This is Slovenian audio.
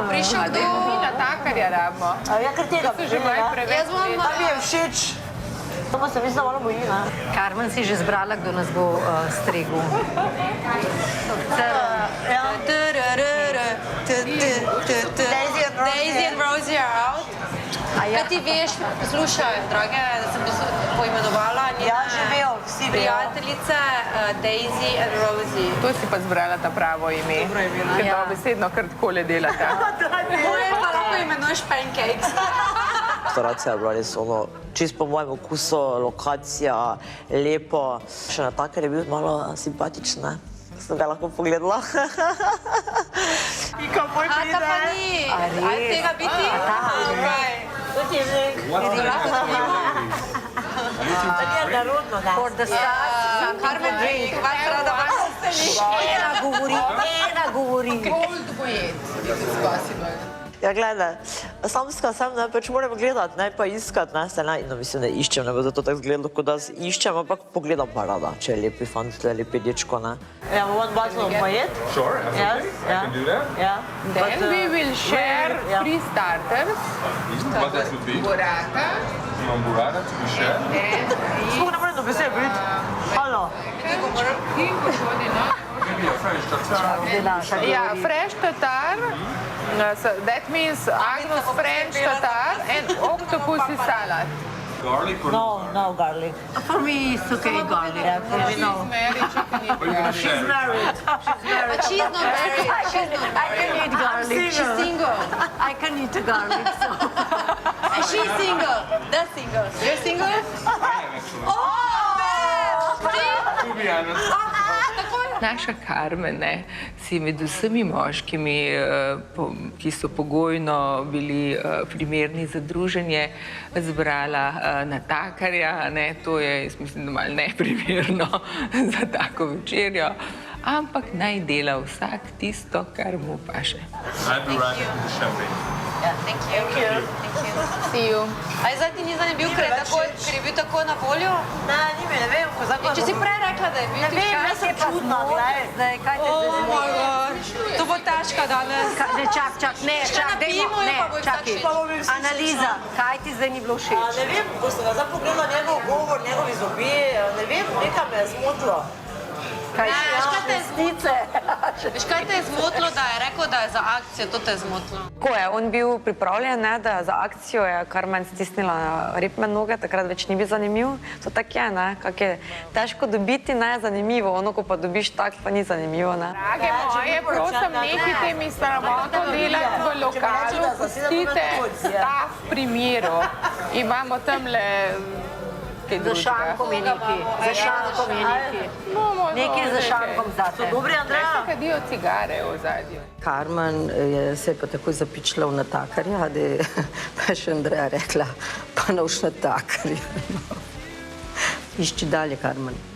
prišel kdo? Mi natakarja rabimo. Ja, ker tega To so že malo preveč. Jaz imam... Pa mi je všeč. To pa se mi zelo malo boji, ne? Carmen si že zbrala, kdo nas bo stregel. Daisy and Rosie are out. Kaj ti veš, poslušaj, drage, da sem poimenovala njene prijateljice Daisy and Rosie. To si pa zbrala ta pravo ime. Ker to besedno kar takole delate. Moje pa lahko imenuješ pancakes. Restauracija je bila res ono, čist po mojem okusu, lokacija, lepo. Še natakar je bil malo simpatičen, ne? Sem ga lahko pogledala. Pika moj pride. A ta pa ni. A tega biti? To ti je že. To je narodno, da. For the stars, Carmen, vas rada vas ostali. ena govori. Cold bojet, it's possible. Ja, gledaj, samska sem, ne, pač moram gledati, ne, pa iskati, ne, se ne, no, mislim, da iščem, ne bo zato tako zgledalo, kot da iščem, ampak pogledam pa rada, če je lepi fant, lepi dečko, ne. Yeah, one bottle of bojet? Sure, absolutely. I can do that. Yeah. Then we will share free starters. What that would be? Burrata. Imam burrata to be shared. Sploh ne morem do besede priti. Halo. Maybe a French tartare. Ja, fresh tatar. That means Agnus French tatar and octopus salad. Garlic or No garlic. For me, it's okay, garlic. Yeah, for me, no. But you're gonna share it. Married. But she's not married. I can eat garlic. She's single. I can eat garlic, so. And she's single. That's single. You're single? I am actually. To be honest. Naša Carmen si med vsemi moškimi, ki so pogojno bili primerni za druženje, zbrala natakarja. To je, jaz mislim, da malo neprimerno za tako večerjo, ampak naj dela vsak tisto, kar mu paše. I'll be right with the champagne. Thank you. See you. A zdaj ti ni zanimiv, ker je bil tako na voljo? Ne, ni mi, ne vem, ko zakaj. Če si prej rekla, da je bil ti vem, jaz sem čudna, gledaj. Zdaj, kaj te zdaj zanima? To bo težka danes. Analiza, kaj ti zdaj ni bilo všeč? Ne vem, ko sem ga zdaj pogledala njegov govor, njegovi zobje, ne vem, nekaj me je zmotilo. Veš, kaj te je zmotilo, da je rekel, da je za akcijo, to te je zmotilo? Ko je on bil pripravljen, da za akcijo je Carmen stisnila repne noge, takrat več ni bil zanimiv. To tako je, kak je težko dobiti, zanimivo, ono, ko pa dobiš tak, pa ni zanimivo, ne. Drage moje, prosim, nehite mi sramoto delati v lokalu, pustite sta v primeru. Imamo tamle Za šankom je neki, za šankom je neki. Nekaj za šankom zate. So dobri, Andreja? Kadijo cigare v zadju. Carmen se je pa takoj zapičila v natakarja, da je pa še Andreja rekla, pa na už natakarja. Išči dalje, Carmen.